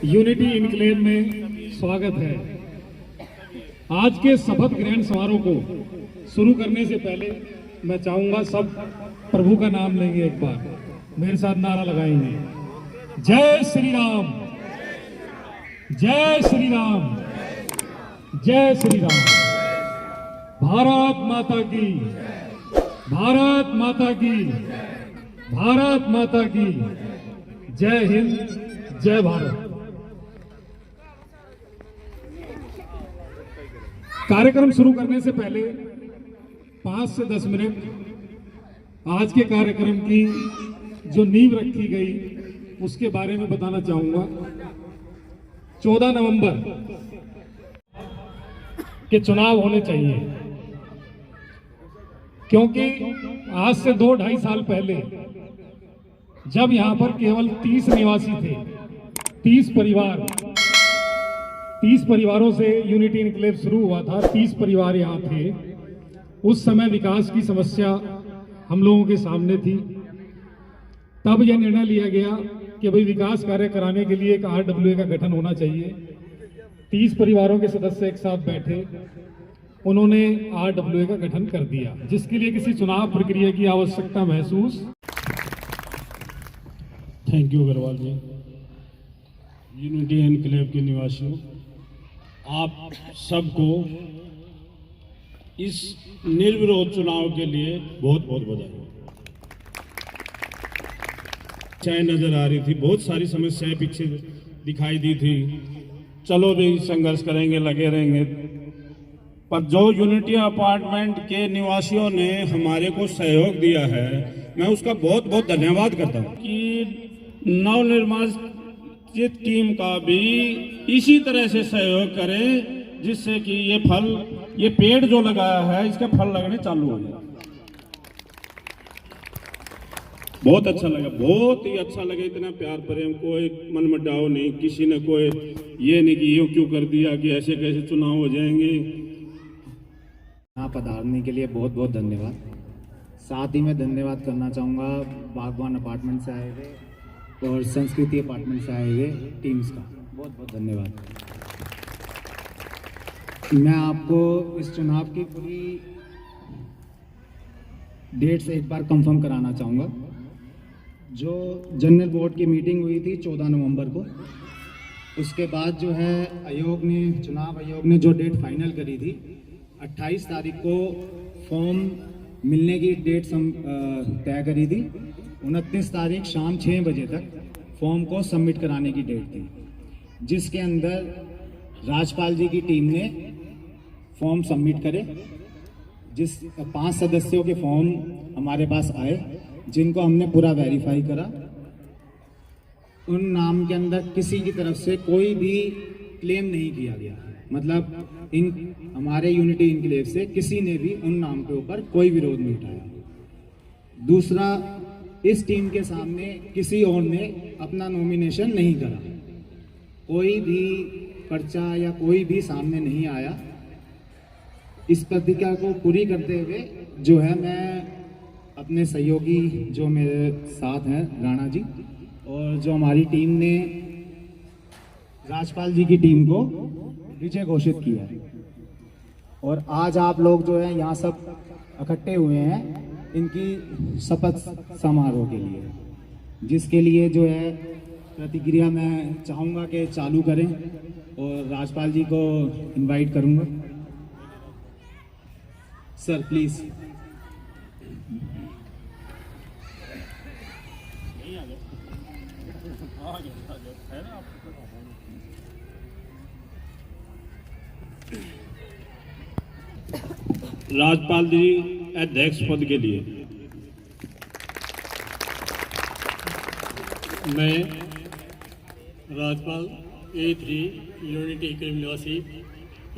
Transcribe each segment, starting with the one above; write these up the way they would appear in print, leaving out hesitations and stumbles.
Unity enclave में स्वागत है। आज के शपथ ग्रहण समारोह को शुरू करने से पहले मैं चाहूंगा सब प्रभु का नाम लेंगे, एक बार मेरे साथ नारा लगाएंगे, जय श्री राम, जय श्री राम, जय श्री राम। भारत माता की, भारत माता की, भारत माता की जय हिंद, जय भारत। कार्यक्रम शुरू करने से पहले 5 से 10 मिनट आज के कार्यक्रम की जो नींव रखी गई उसके बारे में बताना चाहूंगा। 14 नवंबर के चुनाव होने चाहिए, क्योंकि आज से 2-2.5 साल पहले जब यहां पर केवल 30 निवासी थे, 30 परिवारों से यूनिटी इनक्लेव शुरू हुआ था, 30 परिवार यहाँ थे। उस समय विकास की समस्या हम लोगों के सामने थी। तब यह निर्णय लिया गया कि भाई विकास कार्य कराने के लिए एक RWA का गठन होना चाहिए। 30 परिवारों के सदस्य एक साथ बैठे, उन्होंने RWA का गठन कर दिया, जिसके लिए किसी चुनाव प्रक्रिया की आवश्यकता महसूस। Thank you Agarwal ji. Unity Enclave के निवासियों, आप सबको इस निर्विरोध चुनाव के लिए बहुत बहुत बधाई। चाय नजर आ रही थी, बहुत सारी समस्याएं पीछे दिखाई दी थी, चलो भी संघर्ष करेंगे, लगे रहेंगे, पर जो यूनिटी अपार्टमेंट के निवासियों ने हमारे को सहयोग दिया है, मैं उसका बहुत बहुत धन्यवाद करता हूँ कि नवनिर्वाचित टीम का भी इसी तरह से सहयोग करें, जिससे कि ये पेड़ जो लगाया है इसके फल लगने चालू हो जाए। बहुत अच्छा लगा, बहुत ही अच्छा लगा। इतना प्यार प्रेम, कोई मन मुटाव नहीं, किसी ने कोई ये नहीं कि यूं क्यों कर दिया, कि ऐसे कैसे चुनाव हो जाएंगे। यहाँ पधारने के लिए बहुत बहुत धन्यवाद। साथ ही मैं धन्यवाद करना चाहूँगा बागवान अपार्टमेंट से आए हुए और संस्कृति अपार्टमेंट से आए हुए टीम्स का बहुत बहुत धन्यवाद। मैं आपको इस चुनाव की पूरी डेट्स एक बार कंफर्म कराना चाहूँगा। जो जनरल बोर्ड की मीटिंग हुई थी 14 नवंबर को, उसके बाद जो है चुनाव आयोग ने जो डेट फाइनल करी थी 28 तारीख को फॉर्म मिलने की डेट तय करी थी। 29 तारीख शाम 6 बजे तक फॉर्म को सबमिट कराने की डेट थी, जिसके अंदर राजपाल जी की टीम ने फॉर्म सबमिट करे। 5 सदस्यों के फॉर्म हमारे पास आए, जिनको हमने पूरा वेरीफाई करा। उन नाम के अंदर किसी की तरफ से कोई भी क्लेम नहीं किया गया, मतलब हमारे यूनिटी इनक्लेव से किसी ने भी उन नाम के ऊपर कोई विरोध नहीं उठाया। दूसरा, इस टीम के सामने किसी और ने अपना नॉमिनेशन नहीं करा, कोई भी पर्चा या कोई भी सामने नहीं आया। इस प्रतिज्ञा को पूरी करते हुए जो है, मैं अपने सहयोगी जो मेरे साथ हैं राणा जी, और जो हमारी टीम ने राजपाल जी की टीम को विजय घोषित किया है। और आज आप लोग जो है यहाँ सब इकट्ठे हुए हैं इनकी शपथ समारोह के लिए, जिसके लिए जो है प्रतिक्रिया मैं चाहूँगा कि चालू करें, और राजपाल जी को इनवाइट करूँगा। Sir please. राजपाल जी अध्यक्ष पद के लिए मैं राजपाल A3 यूनिटी इनक्लेव निवासी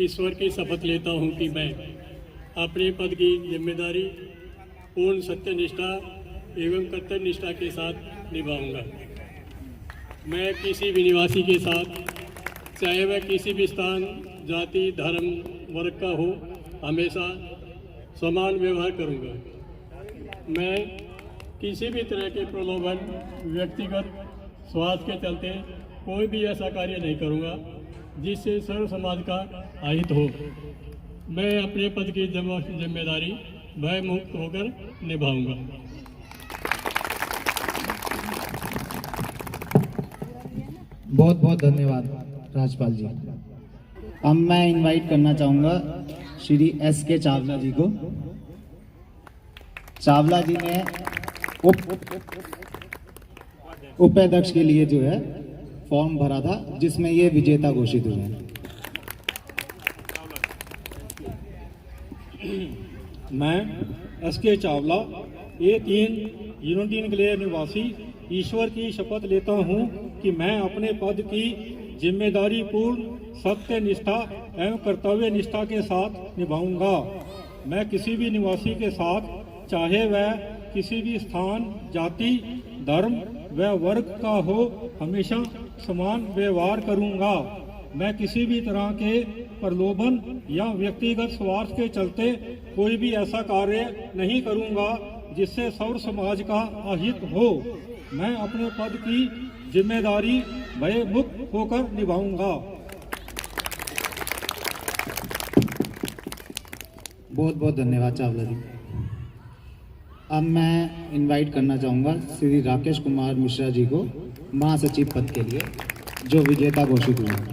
ईश्वर की शपथ लेता हूं कि मैं अपने पद की जिम्मेदारी पूर्ण सत्यनिष्ठा एवं कर्तव्य निष्ठा के साथ निभाऊंगा। मैं किसी भी निवासी के साथ, चाहे वह किसी भी स्थान, जाति, धर्म, वर्ग का हो, हमेशा समान व्यवहार करूंगा। मैं किसी भी तरह के प्रलोभन, व्यक्तिगत स्वार्थ के चलते कोई भी ऐसा कार्य नहीं करूँगा जिससे सर्व समाज का अहित हो। मैं अपने पद की जिम्मेदारी भय मुक्त होकर निभाऊंगा। बहुत बहुत धन्यवाद राजपाल जी। अब मैं इनवाइट करना चाहूँगा श्री SK चावला जी को। चावला जी ने उपाध्यक्ष के लिए जो है फॉर्म भरा था, जिसमें ये विजेता घोषित हुए हैं। मैं SK Chawla A3 unity enclave निवासी ईश्वर की शपथ लेता हूं कि मैं अपने पद की जिम्मेदारी पूर्ण सत्य निष्ठा एवं कर्तव्य निष्ठा के साथ निभाऊंगा। मैं किसी भी निवासी के साथ, चाहे वह किसी भी स्थान, जाति, धर्म व वर्ग का हो, हमेशा समान व्यवहार करूंगा। मैं किसी भी तरह के प्रलोभन या व्यक्तिगत स्वार्थ के चलते कोई भी ऐसा कार्य नहीं करूंगा जिससे सर्व समाज का अहित हो। मैं अपने पद की जिम्मेदारी भय मुक्त होकर निभाऊंगा। बहुत बहुत धन्यवाद चावला जी। अब मैं इनवाइट करना चाहूँगा श्री राकेश कुमार मिश्रा जी को महासचिव पद के लिए, जो विजेता घोषित हुए हैं।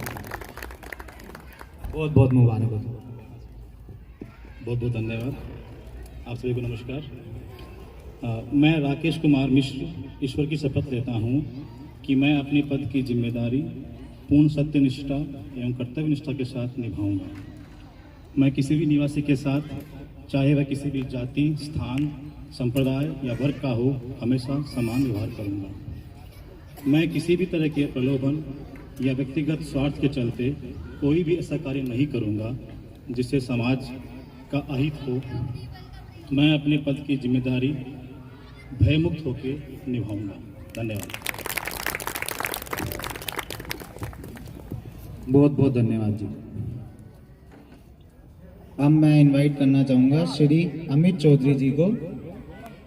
बहुत बहुत मुबारक हो। बहुत बहुत धन्यवाद। आप सभी को नमस्कार। मैं राकेश कुमार मिश्र ईश्वर की शपथ लेता हूं कि मैं अपने पद की जिम्मेदारी पूर्ण सत्यनिष्ठा एवं कर्तव्य निष्ठा के साथ निभाऊंगा। मैं किसी भी निवासी के साथ, चाहे वह किसी भी जाति, स्थान, संप्रदाय या वर्ग का हो, हमेशा समान व्यवहार करूंगा। मैं किसी भी तरह के प्रलोभन या व्यक्तिगत स्वार्थ के चलते कोई भी ऐसा कार्य नहीं करूंगा जिससे समाज का अहित हो। मैं अपने पद की जिम्मेदारी भयमुक्त होकर निभाऊंगा। धन्यवाद। बहुत बहुत धन्यवाद जी। अब मैं इनवाइट करना चाहूँगा श्री अमित चौधरी जी को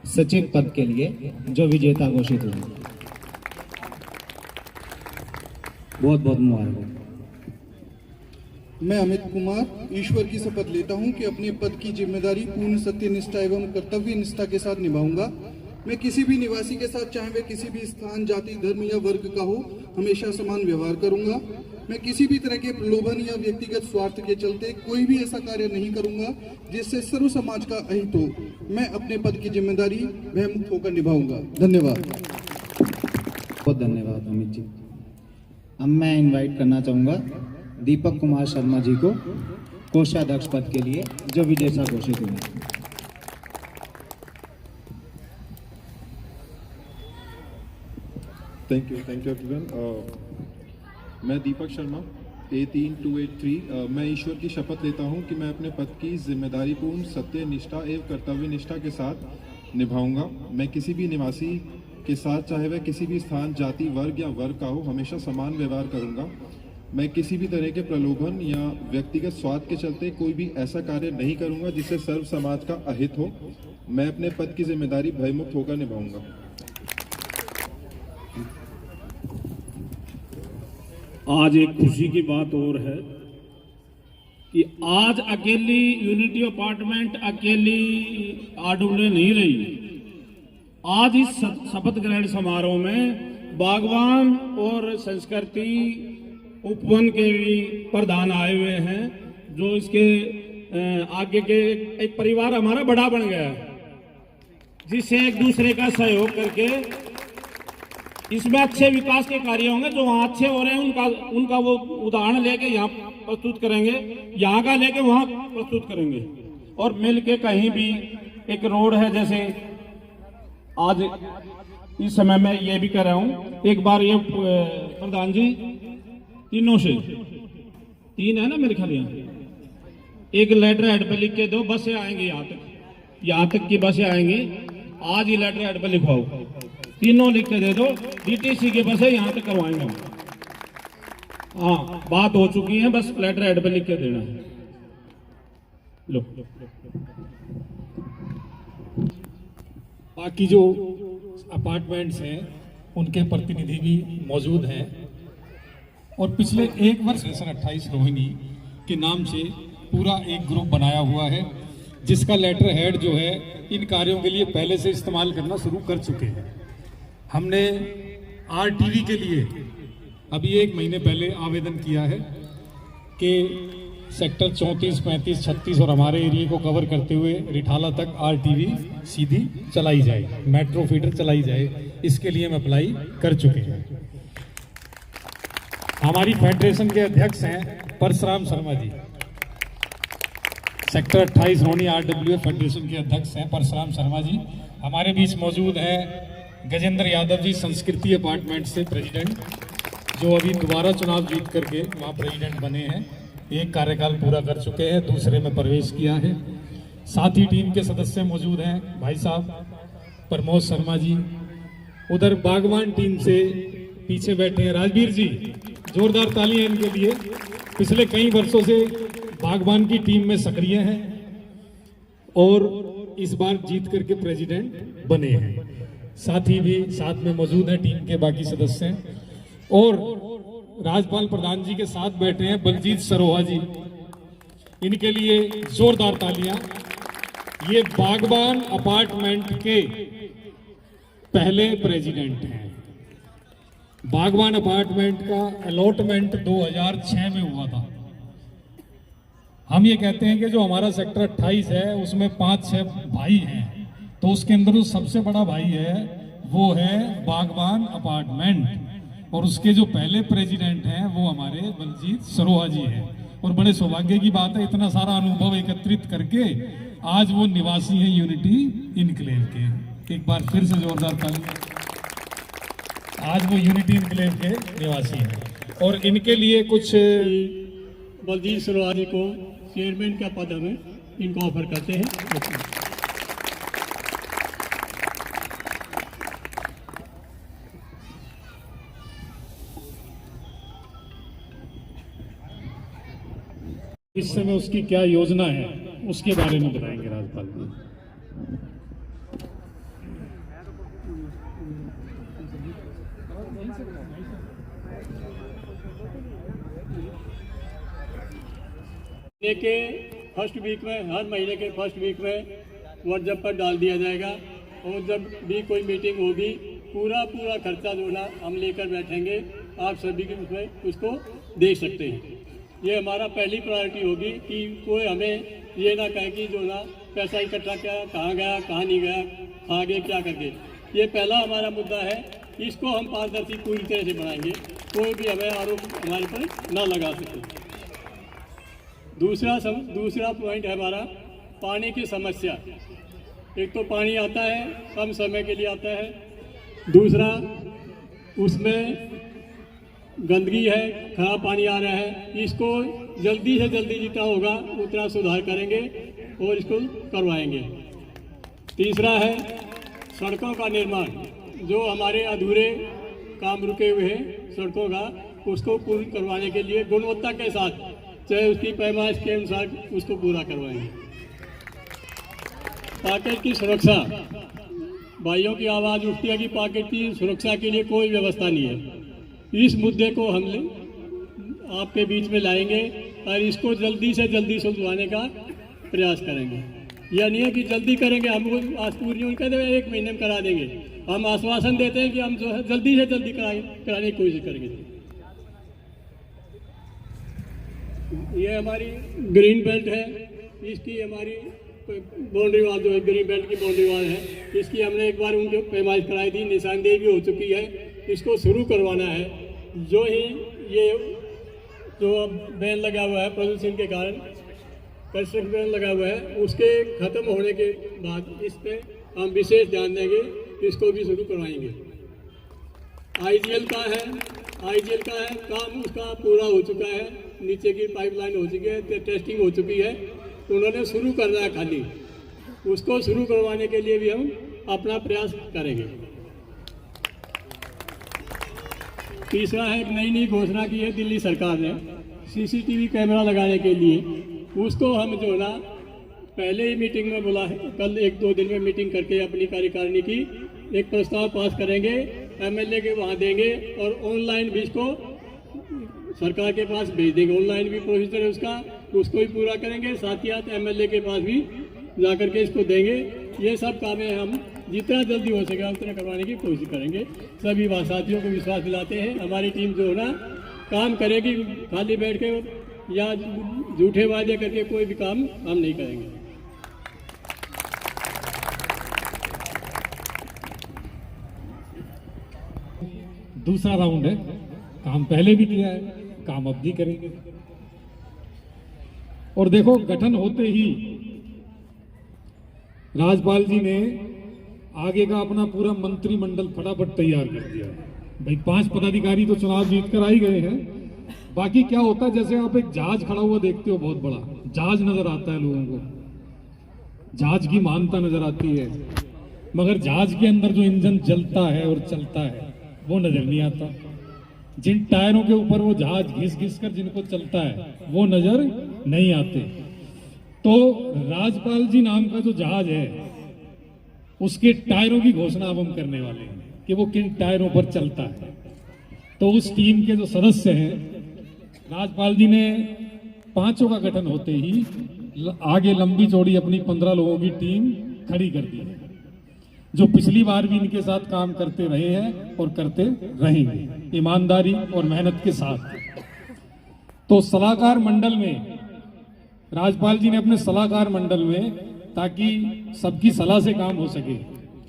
सचिव पद के लिए, जो विजेता घोषित हुए। बहुत बहुत मुबारक हो। मैं अमित कुमार ईश्वर की शपथ लेता हूं कि अपने पद की जिम्मेदारी पूर्ण सत्यनिष्ठा एवं कर्तव्य निष्ठा के साथ निभाऊंगा। मैं किसी भी निवासी के साथ, चाहे वह किसी भी स्थान, जाति, धर्म या वर्ग का हो, हमेशा समान व्यवहार करूंगा। मैं किसी भी तरह के प्रलोभन या व्यक्तिगत स्वार्थ के चलते कोई भी ऐसा कार्य नहीं करूंगा जिससे सर्व समाज का अहित हो। मैं अपने पद की जिम्मेदारी भयमुक्त होकर निभाऊंगा। धन्यवाद। बहुत धन्यवाद अमित जी। अब मैं इनवाइट करना चाहूँगा दीपक कुमार शर्मा जी को कोषाध्यक्ष पद के लिए, जो विजेता घोषित हुए। Thank you everyone. मैं दीपक शर्मा A3 283 मैं ईश्वर की शपथ लेता हूं कि मैं अपने पद की जिम्मेदारी पूर्ण सत्य निष्ठा एवं कर्तव्य निष्ठा के साथ निभाऊंगा। मैं किसी भी निवासी के साथ, चाहे वह किसी भी स्थान, जाति, वर्ग या वर्ग का हो, हमेशा समान व्यवहार करूंगा। मैं किसी भी तरह के प्रलोभन या व्यक्तिगत स्वार्थ के चलते कोई भी ऐसा कार्य नहीं करूंगा जिससे सर्व समाज का अहित हो। मैं अपने पद की जिम्मेदारी भयमुक्त होकर निभाऊंगा। आज एक खुशी की बात और है कि आज अकेली यूनिटी अपार्टमेंट अकेली आडूले नहीं रही। आज इस शपथ ग्रहण समारोह में बागवान और संस्कृति उपवन के भी प्रधान आए हुए हैं, जो इसके आगे के एक परिवार हमारा बड़ा बन गया है, जिससे एक दूसरे का सहयोग करके इसमें अच्छे विकास के कार्य होंगे। जो वहाँ अच्छे हो रहे हैं उनका वो उदाहरण लेके यहाँ प्रस्तुत करेंगे, यहाँ का लेके वहाँ प्रस्तुत करेंगे, और मिल के कहीं भी एक रोड है, जैसे आज इस समय में ये भी कर रहा हूँ। एक बार ये प्रधान जी तीनों से 3 है ना मेरे ख्याल, यहाँ एक लेटर हेड पे लिख के दो, बसें आएंगी यहाँ तक की बसें आएंगी। आज ही लेटर हेड पे लिखवाओ, तीनों लिख के दे दो, DTC की बसें यहाँ तक करवाएंगे। हाँ, बात हो चुकी है, बस लेटर हेड पे लिख के देना है। लो, बाकी जो अपार्टमेंट्स हैं उनके प्रतिनिधि भी मौजूद हैं। और पिछले एक वर्ष सेशन 28 रोहिणी के नाम से पूरा एक ग्रुप बनाया हुआ है, जिसका लेटर हेड जो है इन कार्यों के लिए पहले से इस्तेमाल करना शुरू कर चुके हैं। हमने RTV के लिए अभी 1 महीने पहले आवेदन किया है कि सेक्टर 34, 35, 36 और हमारे एरिया को कवर करते हुए रिठाला तक RTV सीधी चलाई जाए, मेट्रो फीडर चलाई जाए। इसके लिए हम अप्लाई कर चुके हैं। हमारी फेडरेशन के अध्यक्ष हैं Parshuram Sharma ji, sector 28 Rohini RWA federation के अध्यक्ष हैं परशुराम शर्मा जी। हमारे बीच मौजूद हैं गजेंद्र यादव जी, संस्कृति अपार्टमेंट से प्रेसिडेंट, जो अभी दोबारा चुनाव जीत करके वहाँ प्रेसिडेंट बने हैं। एक कार्यकाल पूरा कर चुके हैं, दूसरे में प्रवेश किया है। साथ ही टीम के सदस्य मौजूद हैं भाई साहब प्रमोद शर्मा जी। उधर बागवान टीम से पीछे बैठे हैं राजवीर जी, जोरदार तालियां इनके लिए। पिछले कई वर्षों से बागवान की टीम में सक्रिय हैं और इस बार जीत करके प्रेसिडेंट बने हैं। साथी भी साथ में मौजूद हैं टीम के बाकी सदस्य, और राजपाल प्रधान जी के साथ बैठे हैं बलजीत सरोहा जी, इनके लिए जोरदार तालियां। ये बागवान अपार्टमेंट के पहले प्रेसिडेंट हैं। बागवान अपार्टमेंट का अलॉटमेंट 2006 में हुआ था। हम ये कहते हैं कि जो हमारा सेक्टर 28 है उसमें 5-6 भाई हैं, तो उसके अंदर जो सबसे बड़ा भाई है वो है बागवान अपार्टमेंट, और उसके जो पहले प्रेसिडेंट हैं वो हमारे बलजीत सरोहा जी हैं। और बड़े सौभाग्य की बात है, इतना सारा अनुभव एकत्रित करके आज वो निवासी हैं यूनिटी इनक्लेव के। एक बार फिर से जोरदार ताली। आज वो यूनिटी इनक्लेव के निवासी हैं और इनके लिए कुछ बलजीत सरोहा जी को चेयरमैन का पद हमें इनको ऑफर करते हैं। इस समय उसकी क्या योजना है उसके बारे में बताएंगे राज्यपाल जी। महीने के फर्स्ट वीक में, हर महीने के फर्स्ट वीक में व्हाट्सएप पर डाल दिया जाएगा, और जब भी कोई मीटिंग होगी पूरा खर्चा जो ना हम लेकर बैठेंगे, आप सभी के उसमें उसको देख सकते हैं। ये हमारा पहली प्रायोरिटी होगी कि कोई हमें ये ना कहे कि जो ना पैसा इकट्ठा किया, कहाँ गया कहाँ नहीं गया, आगे क्या करके। ये पहला हमारा मुद्दा है, इसको हम पारदर्शी पूरी तरह से बनाएंगे, कोई भी हमें आरोप हमारे पर ना लगा सके। दूसरा पॉइंट है हमारा पानी की समस्या। एक तो पानी आता है, कम समय के लिए आता है, दूसरा उसमें गंदगी है, खराब पानी आ रहा है। इसको जल्दी से जल्दी जितना होगा उतना सुधार करेंगे और इसको करवाएंगे। तीसरा है सड़कों का निर्माण, जो हमारे अधूरे काम रुके हुए हैं सड़कों का, उसको पूर्ण करवाने के लिए गुणवत्ता के साथ, चाहे उसकी पैमाइश के अनुसार उसको पूरा करवाएंगे। पॉकेट की सुरक्षा, भाइयों की आवाज़ उठती है कि पॉकेट की सुरक्षा के लिए कोई व्यवस्था नहीं है। इस मुद्दे को हम आपके बीच में लाएंगे और इसको जल्दी से जल्दी सुलझाने का प्रयास करेंगे। यह नहीं है कि जल्दी करेंगे, हम आज पूरी कहते हैं 1 महीने में करा देंगे। हम आश्वासन देते हैं कि हम जो है जल्दी से जल्दी कराने की कोशिश करेंगे। ये हमारी ग्रीन बेल्ट है, इसकी हमारी बाउंड्री वाल जो है ग्रीन बेल्ट की बाउंड्री वाल है, इसकी हमने एक बार उनके पैमाइश कराई थी, निशानदेही भी हो चुकी है। इसको शुरू करवाना है। जो ही ये जो बैन लगा हुआ है प्रदूषण के कारण, कंस्ट्रक्शन बैन लगा हुआ है, उसके खत्म होने के बाद इस पे हम विशेष ध्यान देंगे, इसको भी शुरू करवाएंगे। IGL का है काम, उसका पूरा हो चुका है, नीचे की पाइपलाइन हो चुकी है, टेस्टिंग हो चुकी है, उन्होंने शुरू करना है खाली। उसको शुरू करवाने के लिए भी हम अपना प्रयास करेंगे। तीसरा है, एक नई घोषणा की है दिल्ली सरकार ने CCTV कैमरा लगाने के लिए। उसको हम जो ना पहले ही मीटिंग में बोला है, कल 1-2 दिन में मीटिंग करके अपनी कार्यकारिणी की एक प्रस्ताव पास करेंगे, MLA के वहाँ देंगे और ऑनलाइन भी इसको सरकार के पास भेज देंगे। ऑनलाइन भी प्रोसीजर है उसका, उसको भी पूरा करेंगे। साथ ही साथ MLA के पास भी जा करके इसको देंगे। ये सब कामें हम जितना जल्दी हो सके उतना करवाने की कोशिश करेंगे। सभी साथियों को विश्वास दिलाते हैं हमारी टीम जो है ना काम करेगी, खाली बैठ के या झूठे वादे करके कोई भी काम हम नहीं करेंगे। दूसरा राउंड है, काम पहले भी किया है, काम अब भी करेंगे। और देखो गठन होते ही राजपाल जी ने आगे का अपना पूरा मंत्रिमंडल फटाफट तैयार कर दिया। भाई 5 पदाधिकारी तो चुनाव जीत कर आ ही गए हैं, बाकी क्या होता है जैसे आप एक जहाज खड़ा हुआ देखते हो, बहुत बड़ा जहाज नजर आता है लोगों को, जहाज की मानता नजर आती है, मगर जहाज के अंदर जो इंजन जलता है और चलता है वो नजर नहीं आता। जिन टायरों के ऊपर वो जहाज घिस घिस कर जिनको चलता है वो नजर नहीं आते। तो राजपाल जी नाम का जो जहाज है उसके टायरों की घोषणा अब हम करने वाले हैं कि वो किन टायरों पर चलता है। तो उस टीम के जो सदस्य हैं, राजपाल जी ने 5 का गठन होते ही आगे लंबी चौड़ी अपनी 15 लोगों की टीम खड़ी कर दी है, जो पिछली बार भी इनके साथ काम करते रहे हैं और करते रहेंगे ईमानदारी और मेहनत के साथ। तो सलाहकार मंडल में राजपाल जी ने अपने सलाहकार मंडल में, ताकि सबकी सलाह से काम हो सके,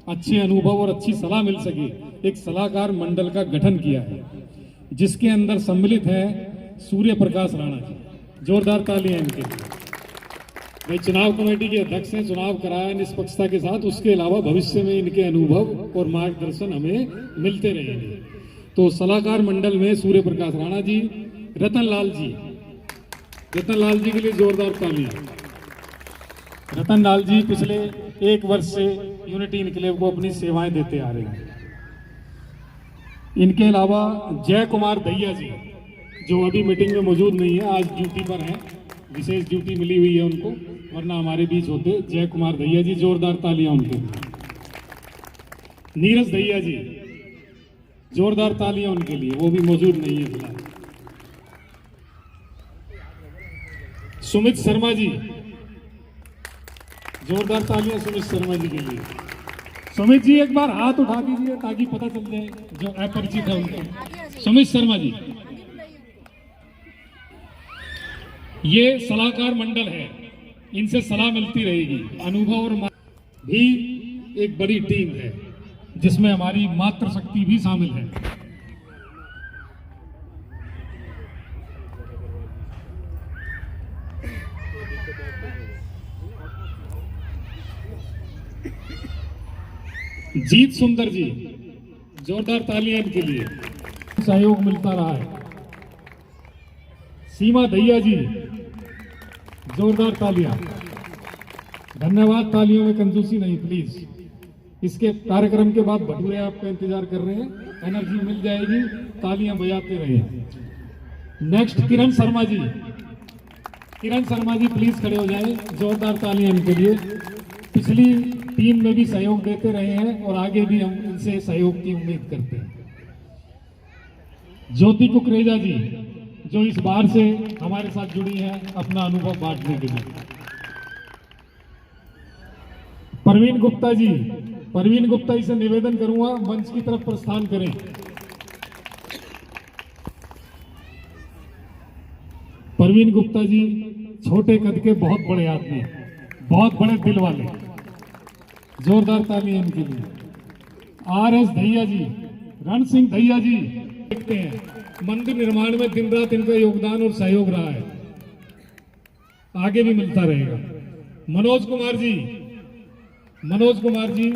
अच्छे अनुभव और अच्छी सलाह मिल सके, एक सलाहकार मंडल का गठन किया है, जिसके अंदर सम्मिलित है सूर्य प्रकाश राणा जी। जोरदार तालियां इनके लिए। भाई चुनाव कमेटी के अध्यक्ष हैं, चुनाव कराया निष्पक्षता के साथ, उसके अलावा भविष्य में इनके अनुभव और मार्गदर्शन हमें मिलते रहेंगे। तो सलाहकार मंडल में सूर्य प्रकाश राणा जी, रतन लाल जी, रतन लाल जी के लिए जोरदार तालियां। रतन लाल जी पिछले 1 वर्ष से यूनिटी इनक्लेव को अपनी सेवाएं देते आ रहे हैं। इनके अलावा जय कुमार दहिया जी, जो अभी मीटिंग में मौजूद नहीं है, आज ड्यूटी पर हैं, विशेष ड्यूटी मिली हुई है उनको, वरना हमारे बीच होते। जय कुमार दहिया जी, जोरदार तालियां उनके लिए। नीरज दहिया जी, जोरदार तालियां उनके लिए, वो भी मौजूद नहीं है फिलहाल। सुमित शर्मा जी, जोरदार तालियां सुमित शर्मा जी के लिए। सुमित जी एक बार हाथ उठा दीजिए ताकि पता चल जाए जो अपरिचित है उनको। सुमित शर्मा जी, ये सलाहकार मंडल है, इनसे सलाह मिलती रहेगी, अनुभव और भी एक बड़ी टीम है जिसमें हमारी मातृशक्ति भी शामिल है। जीत सुंदर जी, जोरदार तालियां इनके लिए, सहयोग मिलता रहा है। सीमा दहिया जी, जोरदार तालियां। धन्यवाद, तालियों में कंजूसी नहीं प्लीज। इसके कार्यक्रम के बाद भटूरे आपका इंतजार कर रहे हैं, एनर्जी मिल जाएगी, तालियां बजाते रहे। नेक्स्ट किरण शर्मा जी, किरण शर्मा जी प्लीज खड़े हो जाएं, जोरदार तालियां इनके लिए। पिछली टीम में भी सहयोग देते रहे हैं और आगे भी हम इनसे सहयोग की उम्मीद करते हैं। ज्योति कुकरेजा जी, जो इस बार से हमारे साथ जुड़ी हैं अपना अनुभव बांटने के लिए। परवीन गुप्ता जी, परवीन गुप्ता जी से निवेदन करूंगा मंच की तरफ प्रस्थान करें। परवीन गुप्ता जी छोटे कद के बहुत बड़े आदमी, बहुत बड़े दिल वाले, जोरदार तालियां इनके लिए। RS दहिया जी, रण सिंह दहिया जी, देखते हैं मंदिर निर्माण में दिन रात इनका योगदान और सहयोग रहा है, आगे भी मिलता रहेगा। मनोज कुमार जी, मनोज कुमार जी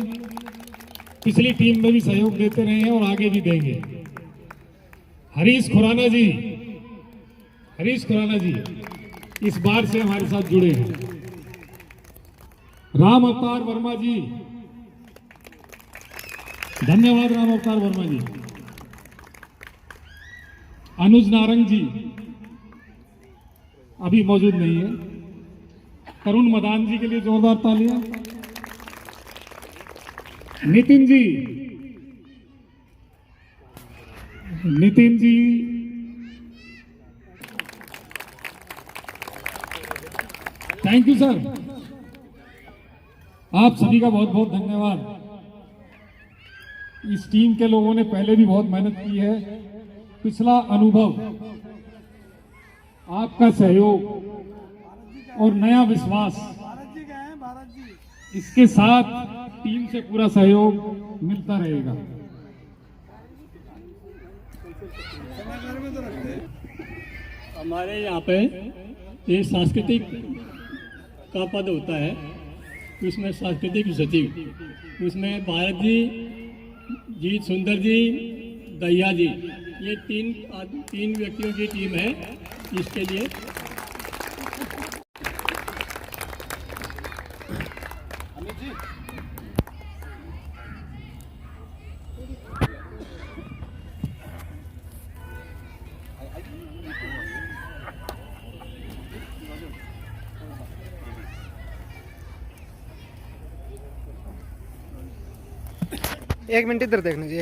पिछली टीम में भी सहयोग देते रहे हैं और आगे भी देंगे। हरीश खुराना जी, हरीश खुराना जी इस बार से हमारे साथ जुड़े हैं। राम अवतार वर्मा जी, धन्यवाद राम अवतार वर्मा जी। अनुज नारंग जी अभी मौजूद नहीं है। तरुण मदान जी के लिए जोरदार तालियां। Nitin ji, Nitin ji thank you sir, आप सभी का बहुत बहुत धन्यवाद। इस टीम के लोगों ने पहले भी बहुत मेहनत की है। पिछला अनुभव, आपका सहयोग और नया विश्वास, इसके साथ टीम से पूरा सहयोग मिलता रहेगा। हमारे यहाँ पे ये सांस्कृतिक का पद होता है, उसमें सांस्कृतिक सचिव, उसमें भारत जी, जीत सुंदर जी, दहिया जी, ये तीन व्यक्तियों की टीम है। इसके लिए एक मिनट इधर देखना जी।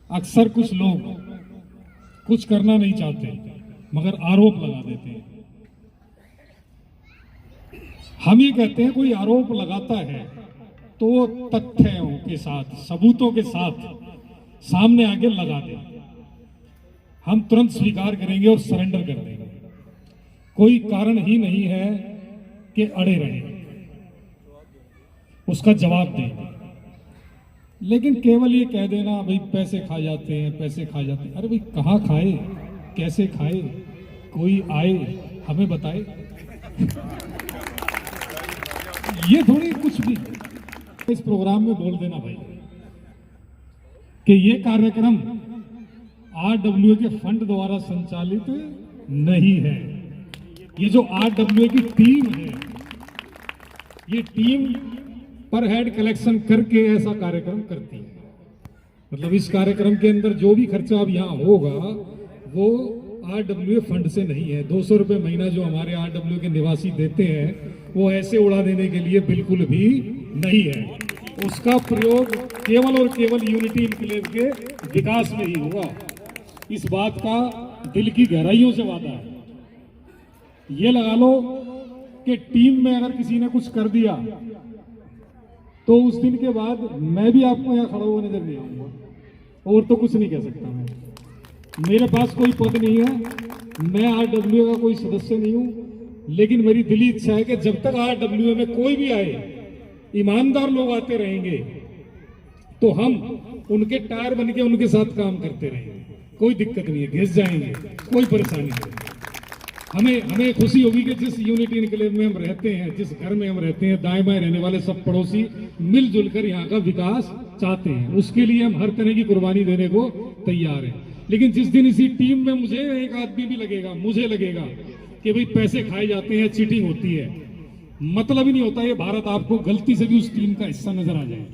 अक्सर कुछ लोग कुछ करना नहीं चाहते मगर आरोप लगा देते हैं। हम ये कहते हैं कोई आरोप लगाता है तो तथ्यों के साथ, सबूतों के साथ सामने आके लगा दे, हम तुरंत स्वीकार करेंगे और सरेंडर कर देंगे। कोई कारण ही नहीं है कि अड़े रहे, उसका जवाब देंगे। लेकिन केवल ये कह देना भाई पैसे खा जाते हैं, पैसे खा जाते हैं, अरे भाई कहाँ खाए, कैसे खाए, कोई आए हमें बताए। ये थोड़ी कुछ भी इस प्रोग्राम में बोल देना भाई कि ये कार्यक्रम RWA के फंड द्वारा संचालित नहीं है। ये जो RWA की टीम है, ये टीम पर हेड कलेक्शन करके ऐसा कार्यक्रम करती है। मतलब इस कार्यक्रम के अंदर जो भी खर्चा अब यहाँ होगा वो RWA फंड से नहीं है। 200 रुपये महीना जो हमारे RWA के निवासी देते हैं वो ऐसे उड़ा देने के लिए बिल्कुल भी नहीं है। उसका प्रयोग केवल और केवल यूनिटी इनक्लेव के विकास में ही होगा। इस बात का दिल की गहराइयों से वादा है। ये लगा लो कि टीम में अगर किसी ने कुछ कर दिया तो उस दिन के बाद मैं भी आपको यहाँ खड़ा हुआ नजर नहीं आऊंगा। और तो कुछ नहीं कह सकता मैं। मेरे पास कोई पद नहीं है, मैं RWA का कोई सदस्य नहीं हूं, लेकिन मेरी दिली इच्छा है कि जब तक RWA में कोई भी आए, ईमानदार लोग आते रहेंगे तो हम उनके टायर बन के उनके साथ काम करते रहेंगे। कोई दिक्कत नहीं है, घिस जाएंगे, कोई परेशानी नहीं। हमें खुशी होगी कि जिस यूनिटी इनक्लेव में हम रहते हैं, जिस घर में हम रहते हैं, दाएं बाएं रहने वाले सब पड़ोसी मिलजुल कर यहाँ का विकास चाहते हैं। उसके लिए हम हर तरह की कुर्बानी देने को तैयार हैं। लेकिन जिस दिन इसी टीम में मुझे एक आदमी भी लगेगा, मुझे लगेगा कि भाई पैसे खाए जाते हैं, चीटिंग होती है, मतलब ही नहीं होता ये भारत आपको गलती से भी उस टीम का हिस्सा नजर आ जाए,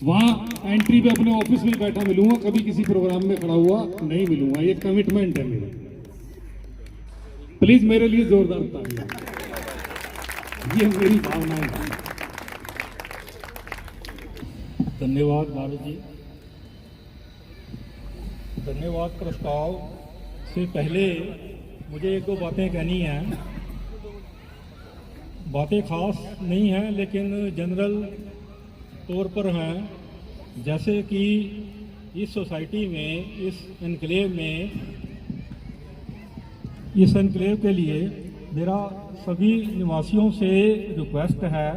वहां एंट्री पे अपने ऑफिस में बैठा मिलूंगा, कभी किसी प्रोग्राम में खड़ा हुआ नहीं मिलूंगा। ये कमिटमेंट है मेरी। प्लीज मेरे लिए जोरदार तालियां। ये मेरी भावना है। धन्यवाद भारत जी। धन्यवाद। प्रस्ताव से पहले मुझे एक दो बातें कहनी हैं। बातें खास नहीं हैं लेकिन जनरल तौर पर हैं। जैसे कि इस सोसाइटी में, इस एनक्लेव में, इस एनक्लेव के लिए मेरा सभी निवासियों से रिक्वेस्ट है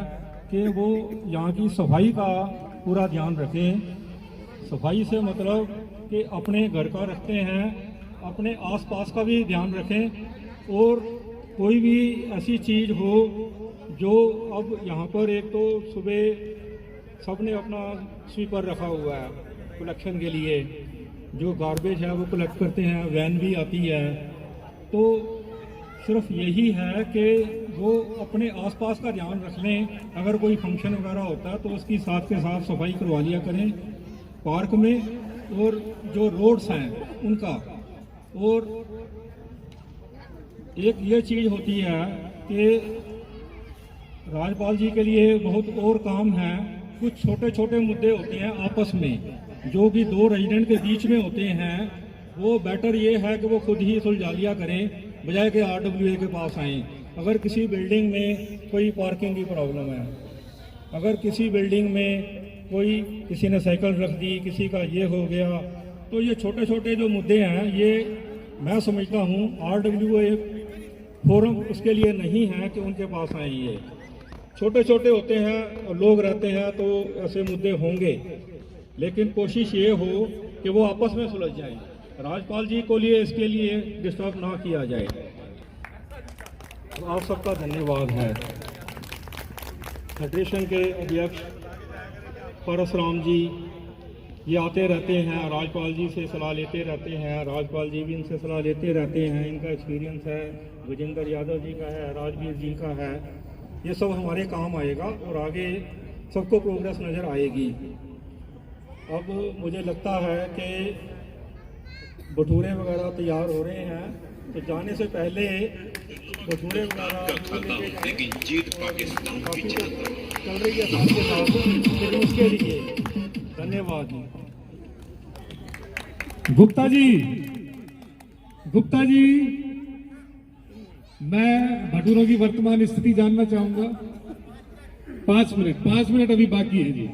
कि वो यहाँ की सफाई का पूरा ध्यान रखें। सफाई से मतलब कि अपने घर का रखते हैं, अपने आसपास का भी ध्यान रखें। और कोई भी ऐसी चीज़ हो जो अब यहाँ पर, एक तो सुबह सबने अपना स्वीपर रखा हुआ है कलेक्शन के लिए, जो गार्बेज है वो कलेक्ट करते हैं, वैन भी आती है। तो सिर्फ यही है कि वो अपने आसपास का ध्यान रख लें। अगर कोई फंक्शन वगैरह होता है तो उसकी साथ के साथ सफाई करवा लिया करें पार्क में, और जो रोड्स हैं उनका। और एक ये चीज़ होती है कि राज्यपाल जी के लिए बहुत और काम है कुछ छोटे छोटे मुद्दे होते हैं आपस में, जो कि दो रेजिडेंट के बीच में होते हैं, वो बेटर ये है कि वो खुद ही सुलझा लिया करें बजाय कि RWA के पास आएँ। अगर किसी बिल्डिंग में कोई पार्किंग की प्रॉब्लम है, अगर किसी बिल्डिंग में कोई किसी ने साइकिल रख दी, किसी का ये हो गया, तो ये छोटे छोटे जो मुद्दे हैं ये मैं समझता हूँ RWA फोरम उसके लिए नहीं है कि उनके पास आए। ये छोटे छोटे होते हैं और लोग रहते हैं तो ऐसे मुद्दे होंगे, लेकिन कोशिश ये हो कि वो आपस में सुलझ जाएं। राज्यपाल जी को लिए इसके लिए डिस्टर्ब ना किया जाए। आप सबका धन्यवाद है। फेडरेशन के अध्यक्ष परशुराम जी ये आते रहते हैं, राज्यपाल जी से सलाह लेते रहते हैं, राज्यपाल जी भी इनसे सलाह लेते रहते हैं। इनका एक्सपीरियंस है, विजेंद्र यादव जी का है, राजवीर जी का है, ये सब हमारे काम आएगा और आगे सबको प्रोग्रेस नज़र आएगी। अब मुझे लगता है कि भटूरे वगैरह तैयार हो रहे हैं, तो जाने से पहले भटूरे वगैरह चल रही है साथ के साथ, लेकिन उसके लिए धन्यवाद। गुप्ता जी, मैं भटूरों की वर्तमान स्थिति जानना चाहूंगा। 5 मिनट अभी बाकी है जी।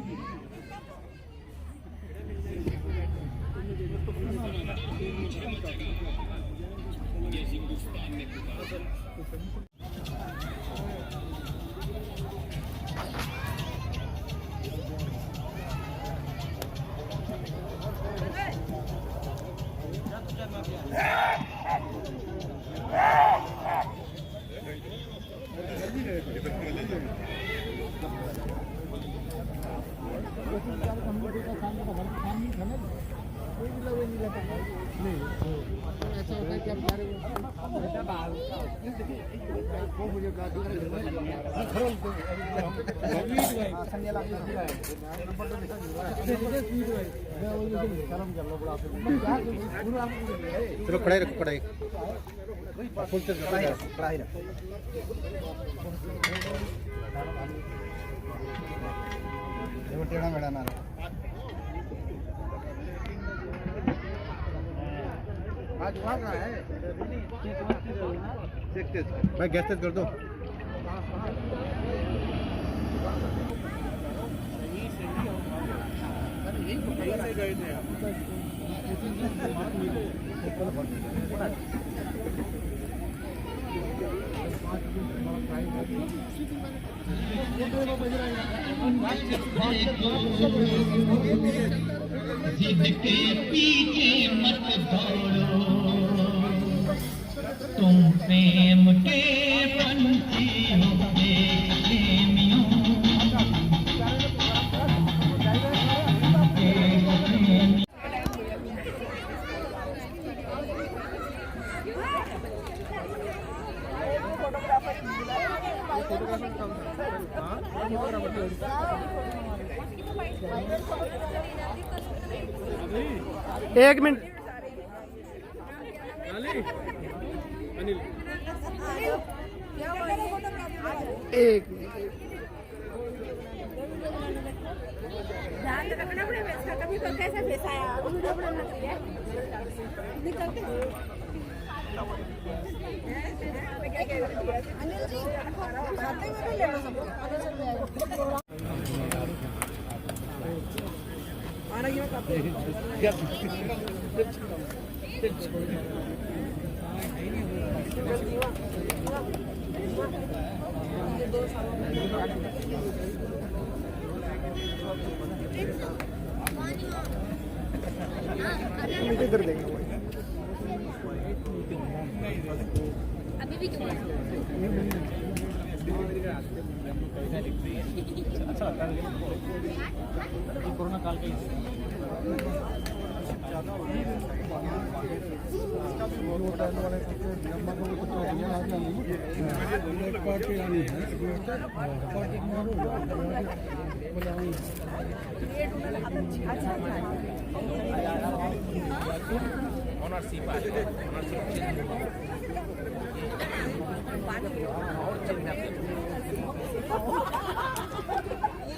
चलो कढ़ाई रखो, कढ़ाई फुल से कढ़ाई रखो। टेढ़ा मेढ़ा ना आज भाग रहा है भाई, गैस तेज कर दो। जिद के पीछे मत दौड़ो, तुम प्रेम के पंछी हो, देख प्रेमियों एक मिनट एक ध्यान रखना पड़ेगा इसका, कभी तो कैसे फेस आया वीडियो बनाना चाहिए निकलते अनिल जी खाते में भी लेना सब आना क्यों खाते इधर देखें अभी भी अच्छा कोरोना काल के ये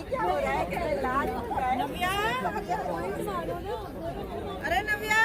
क्या हो रहा है? नव्या अरे नव्या